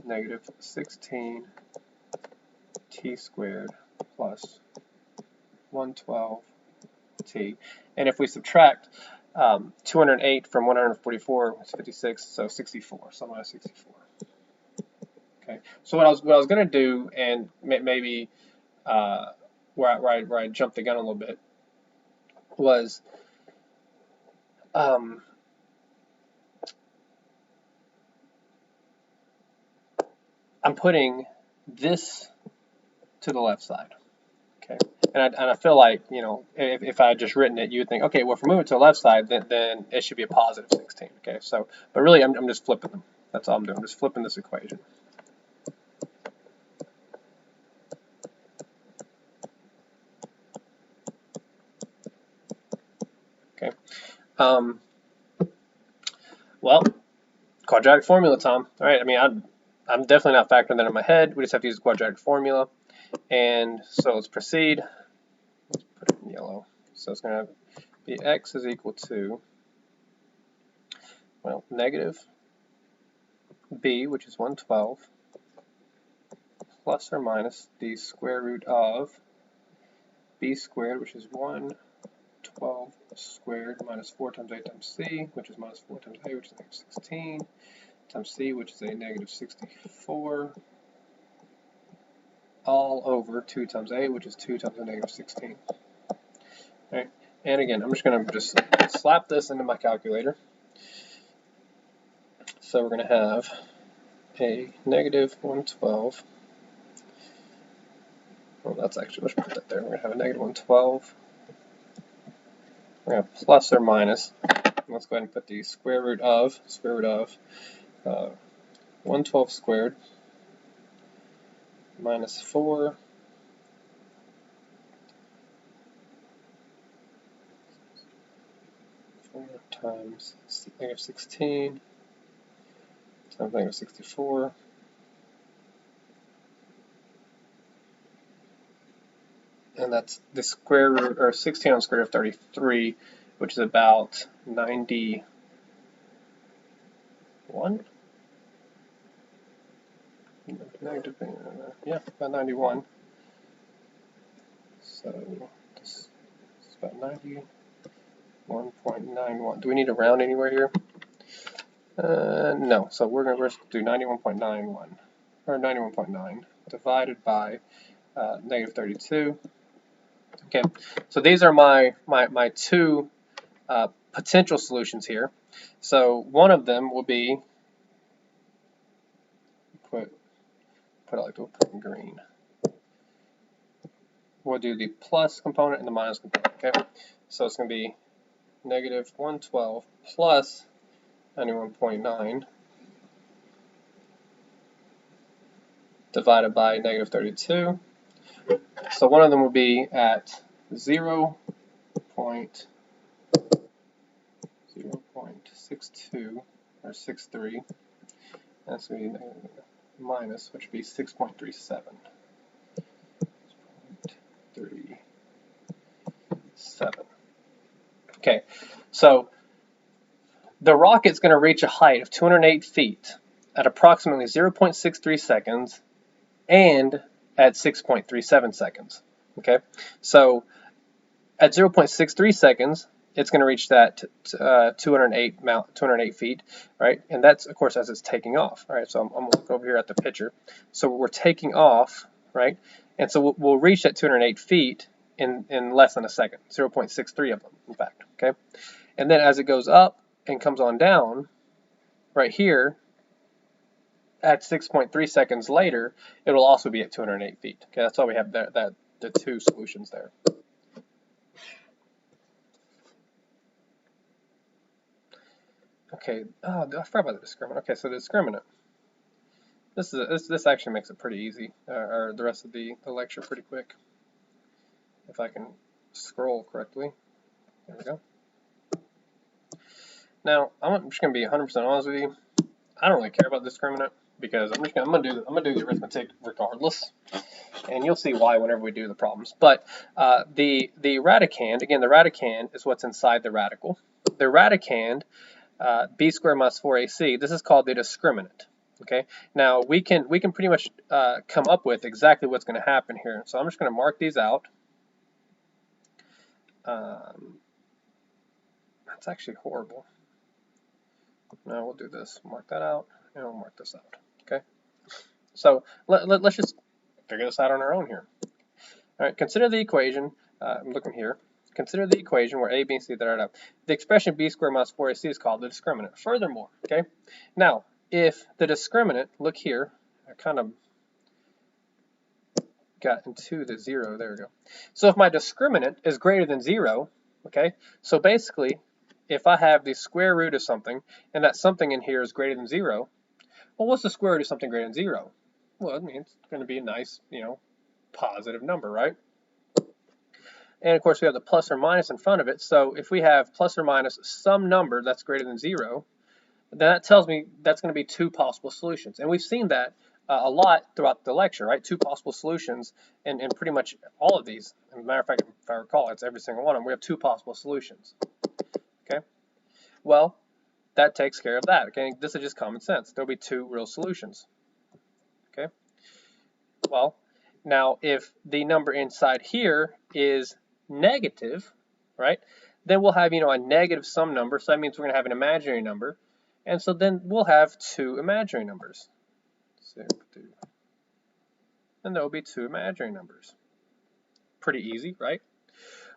negative 16t squared plus 112t. And if we subtract 208 from 144, it's 56, so 64, so minus 64. Okay, so what I was going to do, and maybe where I jumped the gun a little bit, was I'm putting this to the left side. Okay, and I feel like, you know, if I had just written it, you would think, okay, well, if we move it to the left side, then it should be a positive 16. Okay, so, but really, I'm just flipping them. That's all I'm doing. I'm just flipping this equation. Okay. Well, quadratic formula, Tom. All right. I mean, I'm definitely not factoring that in my head. We just have to use the quadratic formula. And so let's proceed. Let's put it in yellow. So it's going to be x is equal to, well, negative b, which is 112, plus or minus the square root of b squared, which is 112 squared, minus 4 times a times c, which is minus 4 times a, which is negative 16, times c, which is a negative 64, all over 2 times a, which is 2 times a negative 16. Right. And again, I'm just going to just slap this into my calculator. So we're going to have a negative 112. Well, that's actually, let's put that there. We're going to have a negative 112. We're going to have plus or minus. Let's go ahead and put the square root of 112 squared minus 4 times negative 16 times negative 64 and that's the square root, or 16 on the square root of 33, which is about 91. Negative, yeah, about 91. So this is about 91.91. Do we need to round anywhere here? No. So we're going to do 91.91 or 91.9 divided by negative 32. Okay. So these are my two potential solutions here. So one of them will be put it like we'll put in green. We'll do the plus component and the minus component. Okay. So it's going to be negative 112 plus 91.9 divided by negative 32. So one of them will be at 0.62 or 63. That's going to be minus, which would be 6.37. 6.37. Okay, so the rocket's going to reach a height of 208 feet at approximately 0.63 seconds and at 6.37 seconds. Okay, so at 0.63 seconds, it's going to reach that 208 feet, right? And that's, of course, as it's taking off, right? So I'm going to look over here at the picture. So we're taking off, right? And so we'll reach that 208 feet in less than a second, 0.63 of them, in fact, okay? And then as it goes up and comes on down, right here, at 6.3 seconds later, it will also be at 208 feet. Okay, that's why we have the two solutions there. Okay, oh, I forgot about the discriminant. Okay, so the discriminant. This actually makes it pretty easy, or the rest of the lecture pretty quick. If I can scroll correctly. There we go. Now, I'm just going to be 100% honest with you. I don't really care about discriminant because I'm gonna do the arithmetic regardless, and you'll see why whenever we do the problems. But the radicand, again, the radicand is what's inside the radical. The radicand, b squared minus 4ac. This is called the discriminant. Okay. Now we can pretty much come up with exactly what's going to happen here. So I'm just going to mark these out. That's actually horrible. Now we'll do this. Mark that out, and we'll mark this out. Okay. So let's just figure this out on our own here. All right. Consider the equation. I'm looking here. Consider the equation where a, b, and c that are up. The expression b squared minus 4ac is called the discriminant. Furthermore, okay. Now, if the discriminant, look here, I kind of got into the 0. There we go. So if my discriminant is greater than 0, okay. So basically, if I have the square root of something, and that something in here is greater than 0, well, what's the square root of something greater than 0? Well, it means it's going to be a nice, positive number, right? And of course, we have the plus or minus in front of it. So if we have plus or minus some number that's greater than 0, then that tells me that's going to be 2 possible solutions. And we've seen that a lot throughout the lecture, right? 2 possible solutions in pretty much all of these. As a matter of fact, if I recall, it's every single one of them. We have 2 possible solutions. Okay? Well, that takes care of that. Okay? This is just common sense. There'll be 2 real solutions. Okay? Well, now if the number inside here is negative, right, then we'll have, a negative some number. So that means we're going to have an imaginary number. And so then we'll have 2 imaginary numbers. And there will be 2 imaginary numbers. Pretty easy, right?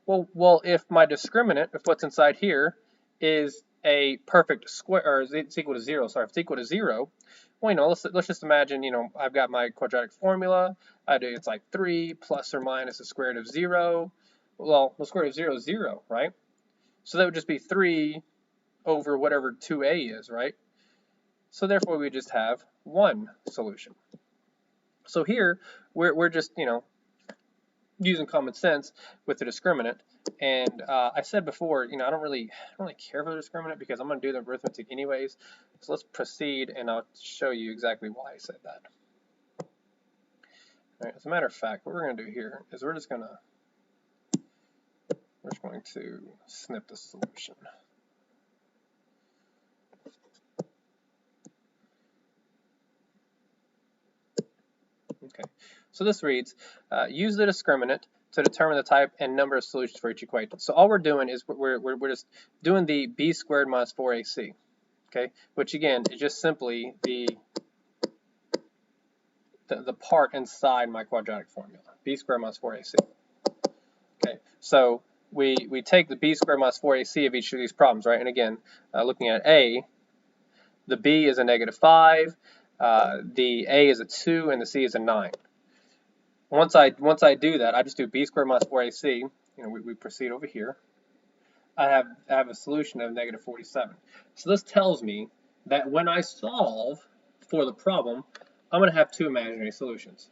Well, if my discriminant, if what's inside here is a perfect square, or it's equal to 0, sorry, if it's equal to 0, well, let's just imagine, I've got my quadratic formula. It's like 3 plus or minus the square root of 0. Well, the square root of 0 is 0, right? So that would just be 3 over whatever 2a is, right? So therefore, we just have 1 solution. So here, we're just, using common sense with the discriminant. And I said before, I don't really care for the discriminant because I'm going to do the arithmetic anyways. So let's proceed, and I'll show you exactly why I said that. All right, as a matter of fact, what we're going to do here is we're just going to snip the solution. Okay, so this reads, use the discriminant to determine the type and number of solutions for each equation. So all we're doing is we're just doing the b squared minus 4ac, okay, which again is just simply the part inside my quadratic formula, b squared minus 4ac. Okay, so we take the b squared minus 4ac of each of these problems, right? And again, looking at a, the b is a -5, the a is a 2, and the c is a 9. Once I do that, I just do b squared minus 4ac. We proceed over here. I have a solution of -47. So this tells me that when I solve for the problem, I'm going to have 2 imaginary solutions.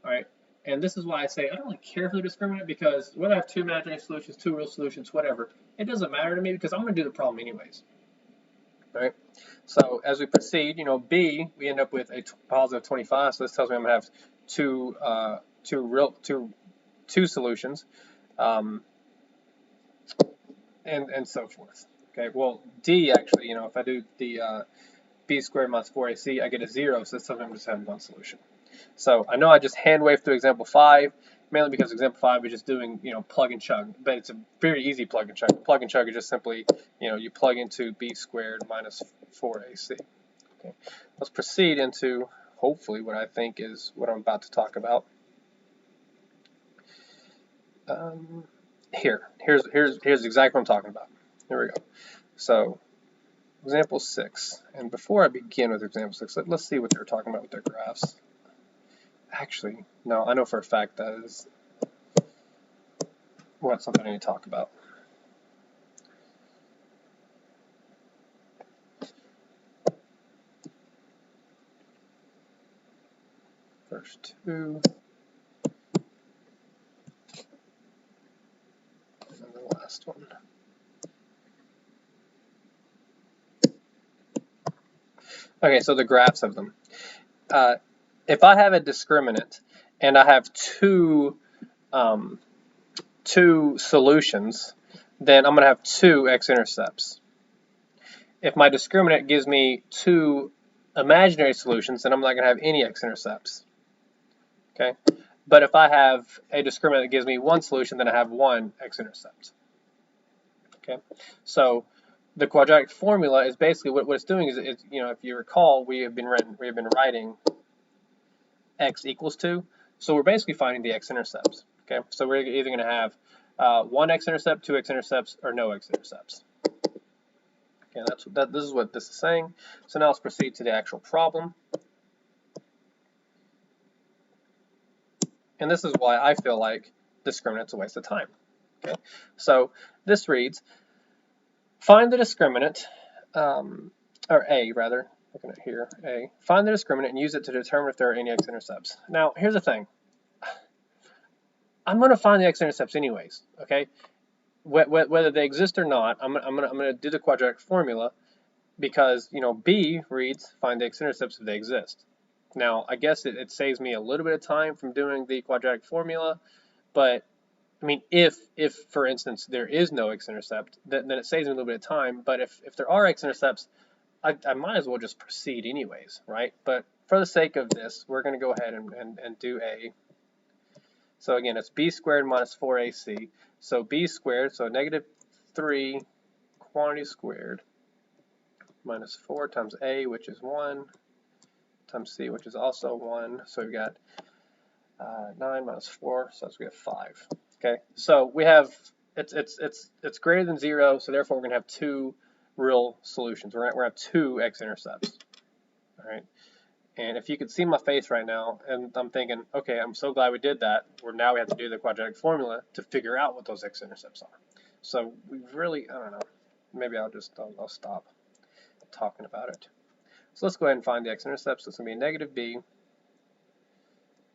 All right, and this is why I say I don't really care for the discriminant, because whether I have 2 imaginary solutions, 2 real solutions, whatever, it doesn't matter to me because I'm going to do the problem anyways. All right. So as we proceed, b, we end up with a positive 25. So this tells me I'm going to have two solutions, and so forth. Okay. Well, d actually, if I do the b squared minus 4ac, I get a 0. So this tells me I'm just having 1 solution. So I know I just hand waved through example 5, mainly because example 5 is just doing, plug and chug, but it's a very easy plug and chug. Plug and chug is just simply, you plug into b squared minus 4ac. Okay. Let's proceed into hopefully what I think is what I'm about to talk about. Here's exactly what I'm talking about. Here we go. So example 6, and before I begin with example 6, let's see what they're talking about with their graphs. Actually, no, I know for a fact that is something I need to talk about. first two, and then the last one. Okay, so the graphs of them. If I have a discriminant and I have two solutions, then I'm going to have two x-intercepts. If my discriminant gives me two imaginary solutions, then I'm not going to have any x-intercepts. Okay, but if I have a discriminant that gives me one solution, then I have one x-intercept. Okay, so the quadratic formula is basically what it's doing is, you know, if you recall, we have been writing x equals 2, so we're basically finding the x-intercepts. Okay, so we're either going to have one x-intercept, two x-intercepts, or no x-intercepts. Okay, this is what this is saying. So now let's proceed to the actual problem. And this is why I feel like discriminant's a waste of time. Okay, so this reads, find the discriminant, or A rather, looking at here, A. Find the discriminant and use it to determine if there are any x-intercepts. Now, here's the thing. I'm going to find the x-intercepts anyways, okay? Whether they exist or not, I'm going to do the quadratic formula because, you know, B reads find the x-intercepts if they exist. Now, I guess it saves me a little bit of time from doing the quadratic formula, but I mean, if for instance there is no x-intercept, then it saves me a little bit of time. But if there are x-intercepts, I might as well just proceed anyways, right? But for the sake of this, we're going to go ahead and do A. So again, it's b squared minus 4ac. So b squared, so negative 3 quantity squared minus 4 times a, which is 1, times c, which is also 1. So we've got 9 minus 4, so we have 5. Okay, so we have, it's greater than 0, so therefore we're going to have two real solutions. We're going to have two x-intercepts. All right. And if you could see my face right now, and I'm thinking, okay, I'm so glad we did that. Now we have to do the quadratic formula to figure out what those x-intercepts are. So we really, I don't know, maybe I'll stop talking about it. So let's go ahead and find the x-intercepts. So it's going to be negative b,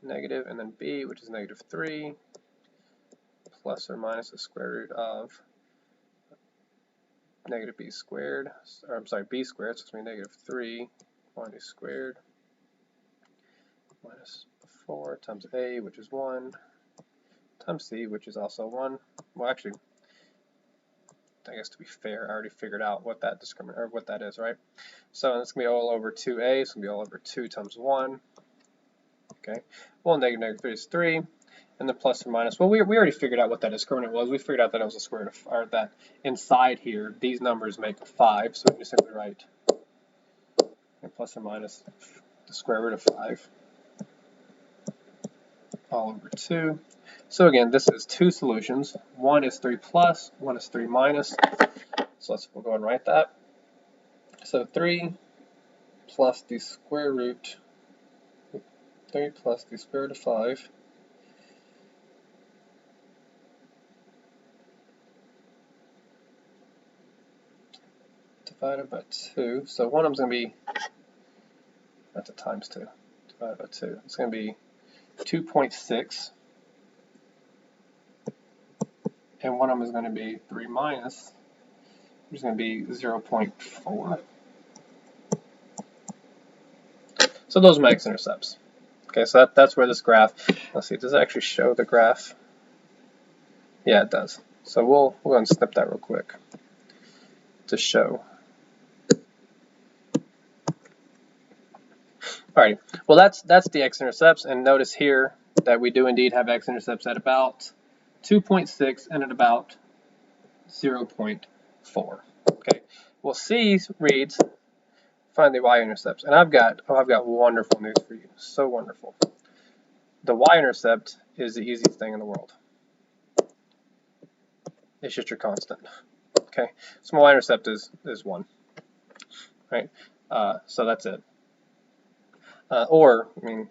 negative, and then b, which is negative 3, plus or minus the square root of negative b squared, or I'm sorry, b squared, so it's going to be negative 3 quantity squared minus 4 times a, which is 1, times c, which is also 1. Well, actually, I guess to be fair, I already figured out what that discriminant, or what that is, right? So it's going to be all over 2a, so it's going to be all over 2 times 1. Okay, well, negative 3 is 3, and then plus or minus. Well, we already figured out what that discriminant was. We figured out that it was a square root of, or that inside here, these numbers make a 5, so we can simply write plus or minus the square root of 5. All over 2. So again, this is two solutions. One is 3 plus, one is 3 minus. So we'll go and write that. So 3 plus the square root, 3 plus the square root of 5 divided by 2. So one of them is going to be, that's a times 2, divided by 2. It's going to be 2.6, and one of them is going to be 3 minus, which is going to be 0.4. So those are my x-intercepts. Okay, so that's where this graph, let's see, does it actually show the graph? Yeah, it does. So we'll go and snip that real quick to show. Alright, well that's the x-intercepts, and notice here that we do indeed have x-intercepts at about 2.6 and at about 0.4. Okay, well C reads find the y-intercepts, and I've got wonderful news for you. So wonderful. The y-intercept is the easiest thing in the world. It's just your constant. Okay, so my y-intercept is 1. Right, so that's it. Or, I mean,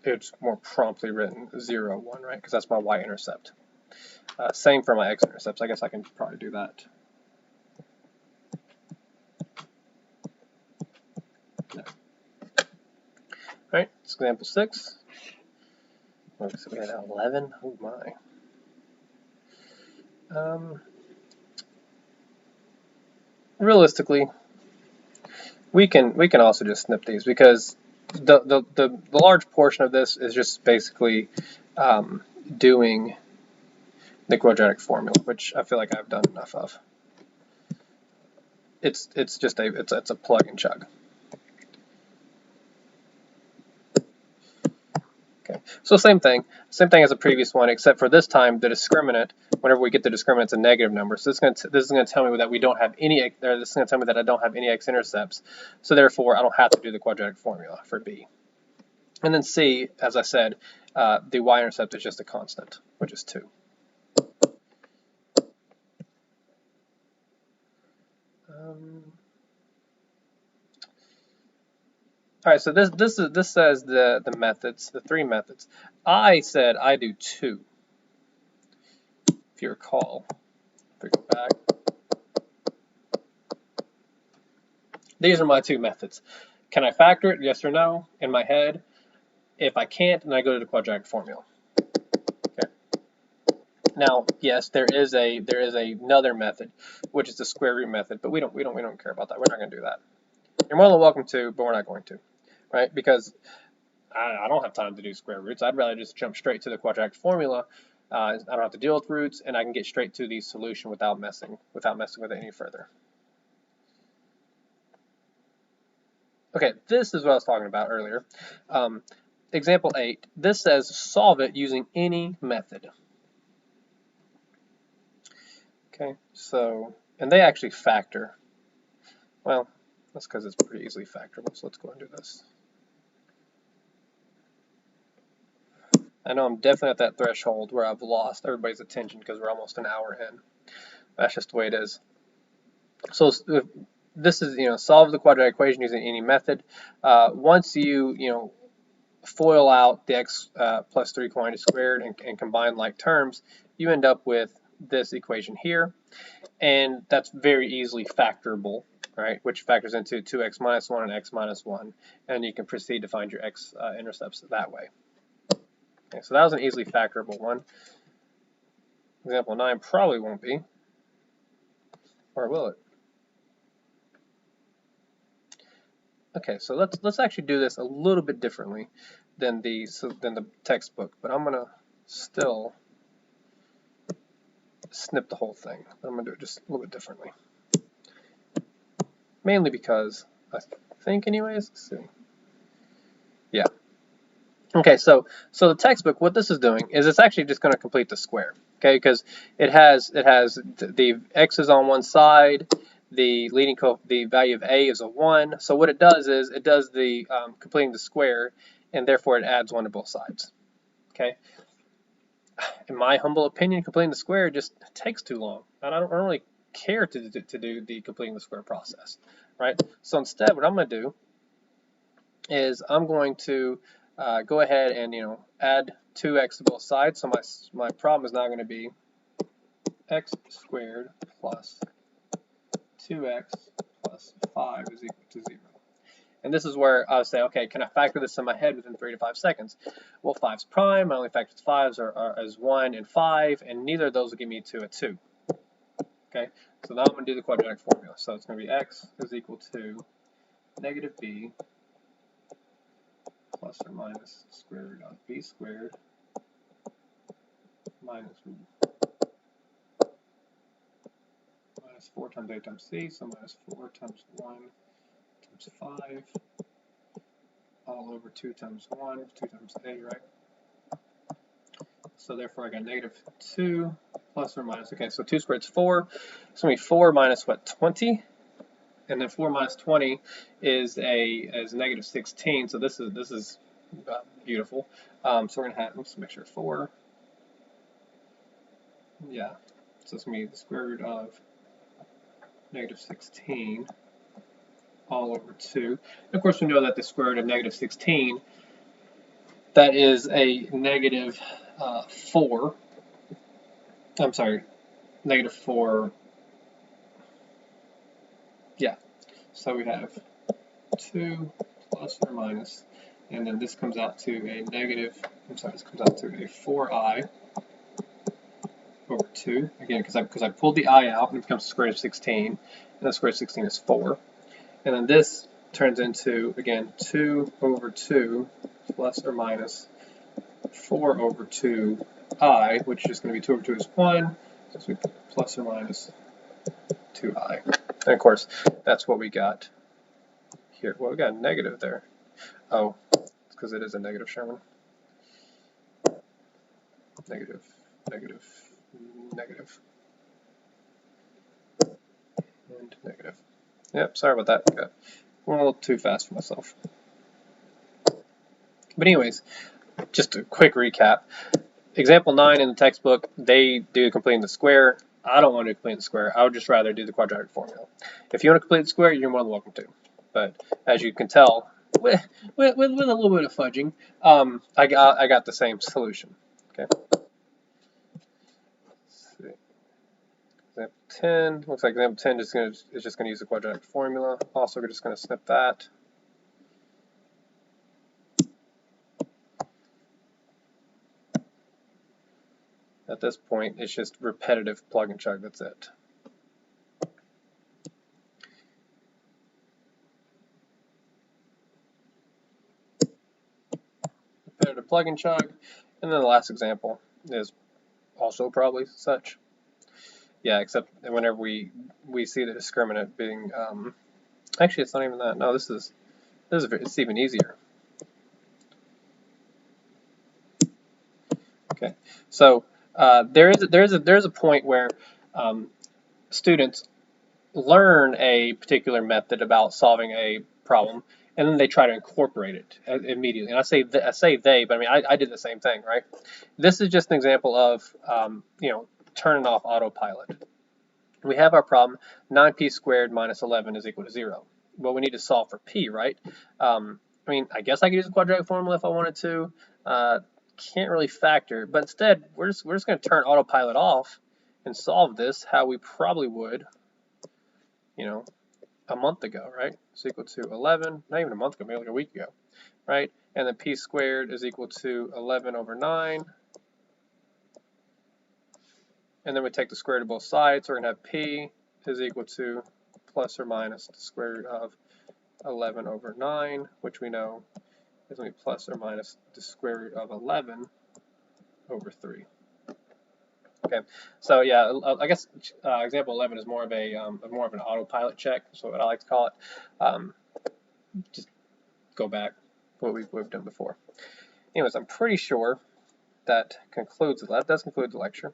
it's more promptly written 0, 1, right? Because that's my y-intercept. Same for my x-intercepts. I guess I can probably do that. No. right? Example 6. Oops, we had 11. Oh my. Realistically, we can also just snip these because the large portion of this is just basically doing the quadratic formula, which I feel like I've done enough of. It's a plug and chug. Okay, so same thing as the previous one, except for this time the discriminant. Whenever we get the discriminant, it's a negative number. So this is going to tell me that we don't have any. This is going to tell me that I don't have any x-intercepts. So therefore, I don't have to do the quadratic formula for B. And then C, as I said, the y-intercept is just a constant, which is 2. All right, so this says the methods, the 3 methods. I said I do 2. If you recall, if we go back, these are my 2 methods. Can I factor it? Yes or no? In my head. If I can't, then I go to the quadratic formula. Okay. Now, yes, there is another method, which is the square root method, but we don't care about that. We're not going to do that. You're more than welcome to, but we're not going to, right? Because I don't have time to do square roots. I'd rather just jump straight to the quadratic formula. I don't have to deal with roots, and I can get straight to the solution without messing with it any further. Okay, this is what I was talking about earlier. Example 8. This says solve it using any method. Okay, so, and they actually factor. Well, that's because it's pretty easily factorable, so let's go and do this. I know I'm definitely at that threshold where I've lost everybody's attention because we're almost an hour in. That's just the way it is. So this is, solve the quadratic equation using any method. Once you FOIL out the x plus 3 quantity squared and combine like terms, you end up with this equation here. And that's very easily factorable, right? Which factors into 2x minus 1 and x minus 1. And you can proceed to find your x-intercepts that way. Okay, so that was an easily factorable one. Example 9 probably won't be. Or will it? Okay, so let's actually do this a little bit differently than the textbook, but I'm gonna still snip the whole thing. I'm gonna do it just a little bit differently, mainly because I think, anyways. Let's see. Yeah. Okay, so the textbook, what this is doing is it's actually just going to complete the square. Okay, because it has the x's on one side. The value of a is a 1. So what it does is it does the completing the square, and therefore it adds 1 to both sides. Okay. In my humble opinion, completing the square just takes too long, and I don't really care to do the completing the square process, right? So instead, what I'm going to do is I'm going to go ahead and add 2x to both sides. So my problem is now going to be x squared plus 2x plus 5 is equal to 0. And this is where I would say, okay, can I factor this in my head within 3 to 5 seconds? Well, 5's prime. My only factors 5's are as 1 and 5, and neither of those will give me a 2. Okay, so now I'm going to do the quadratic formula. So it's going to be x is equal to negative b plus or minus square root of b squared minus 4 times a times c, so minus 4 times 1 times 5 all over 2 times 1, 2 times a, right? So therefore I got negative 2 plus or minus, okay, so 2 squared is 4. It's going to be 4 minus what, 20? And then 4 minus 20 is negative 16, so this is beautiful. So we're going to have, let's make sure 4. Yeah, so it's going to be the square root of negative 16 all over 2. And of course, we know that the square root of negative 16, that is a negative 4. I'm sorry, negative 4. Yeah, so we have 2 plus or minus and then this comes out to a negative, this comes out to a 4i over 2, again, because I pulled the I out, and it becomes the square root of 16, and the square root of 16 is 4. And then this turns into, again, 2 over 2 plus or minus 4 over 2i, which is going to be 2 over 2 is 1, so it's going to be plus or minus 2i. And of course, that's what we got here. Well, we got a negative there. Oh, it's because it is a negative, Sherman. Negative, negative, negative, and negative. Yep, sorry about that. Got a little too fast for myself. But anyways, just a quick recap. Example 9 in the textbook, they do completing the square. I don't want to complete the square. I would just rather do the quadratic formula. If you want to complete the square, you're more than welcome to. But as you can tell, with a little bit of fudging, I got the same solution. Okay. Example 10, looks like example 10 is just going to use the quadratic formula. Also, we're just going to snip that. At this point, it's just repetitive plug and chug, that's it. Repetitive plug and chug, and then the last example is also probably such. Yeah, except whenever we see the discriminant being, actually it's not even that. No, it's even easier. Okay, so there's a point where students learn a particular method about solving a problem, and then they try to incorporate it immediately. And I say they, but I mean I did the same thing, right? This is just an example of turning off autopilot. We have our problem, 9p squared minus 11 is equal to 0. Well, we need to solve for p, right? I mean, I guess I could use the quadratic formula if I wanted to. Can't really factor, but instead, we're just going to turn autopilot off and solve this how we probably would, a month ago, right? It's equal to 11, not even a month ago, maybe like a week ago, right? And then p squared is equal to 11 over 9. And then we take the square root of both sides, so we're going to have p is equal to plus or minus the square root of 11 over 9, which we know is going to be plus or minus the square root of 11 over 3. Okay, so yeah, I guess example 11 is more of an autopilot check. That's what I like to call it. Just go back what we've done before. Anyways, I'm pretty sure that does conclude the lecture.